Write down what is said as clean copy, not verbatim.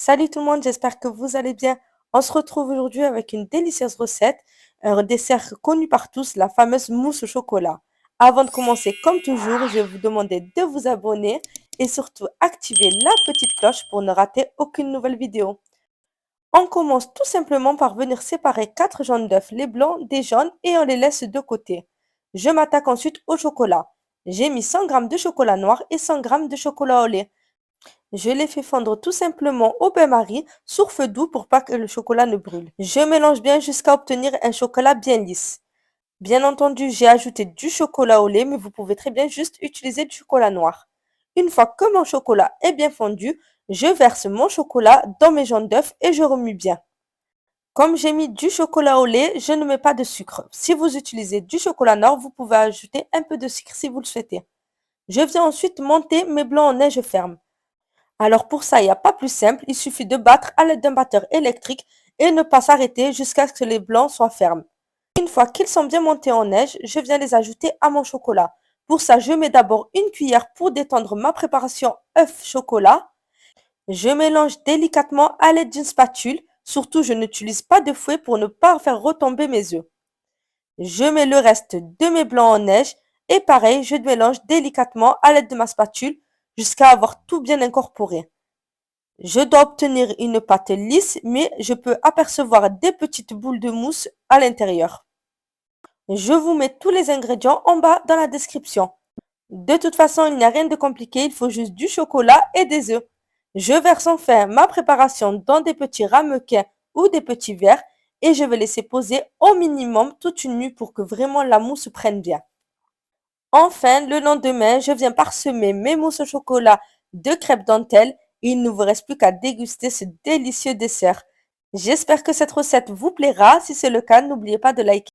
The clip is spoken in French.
Salut tout le monde, j'espère que vous allez bien. On se retrouve aujourd'hui avec une délicieuse recette, un dessert connu par tous, la fameuse mousse au chocolat. Avant de commencer, comme toujours, je vais vous demander de vous abonner et surtout activer la petite cloche pour ne rater aucune nouvelle vidéo. On commence tout simplement par venir séparer 4 jaunes d'œufs, les blancs des jaunes, et on les laisse de côté. Je m'attaque ensuite au chocolat. J'ai mis 100 g de chocolat noir et 100 g de chocolat au lait. Je les fais fondre tout simplement au bain-marie sur feu doux pour pas que le chocolat ne brûle. Je mélange bien jusqu'à obtenir un chocolat bien lisse. Bien entendu, j'ai ajouté du chocolat au lait, mais vous pouvez très bien juste utiliser du chocolat noir. Une fois que mon chocolat est bien fondu, je verse mon chocolat dans mes jaunes d'œufs et je remue bien. Comme j'ai mis du chocolat au lait, je ne mets pas de sucre. Si vous utilisez du chocolat noir, vous pouvez ajouter un peu de sucre si vous le souhaitez. Je viens ensuite monter mes blancs en neige ferme. Alors pour ça, il n'y a pas plus simple, il suffit de battre à l'aide d'un batteur électrique et ne pas s'arrêter jusqu'à ce que les blancs soient fermes. Une fois qu'ils sont bien montés en neige, je viens les ajouter à mon chocolat. Pour ça, je mets d'abord une cuillère pour détendre ma préparation œuf chocolat. Je mélange délicatement à l'aide d'une spatule. Surtout, je n'utilise pas de fouet pour ne pas faire retomber mes œufs. Je mets le reste de mes blancs en neige et pareil, je mélange délicatement à l'aide de ma spatule jusqu'à avoir tout bien incorporé. Je dois obtenir une pâte lisse, mais je peux apercevoir des petites boules de mousse à l'intérieur. Je vous mets tous les ingrédients en bas dans la description. De toute façon, il n'y a rien de compliqué, il faut juste du chocolat et des œufs. Je verse enfin ma préparation dans des petits ramequins ou des petits verres et je vais laisser poser au minimum toute une nuit pour que vraiment la mousse prenne bien. Enfin, le lendemain, je viens parsemer mes mousses au chocolat de crêpes dentelle et il ne vous reste plus qu'à déguster ce délicieux dessert. J'espère que cette recette vous plaira. Si c'est le cas, n'oubliez pas de liker.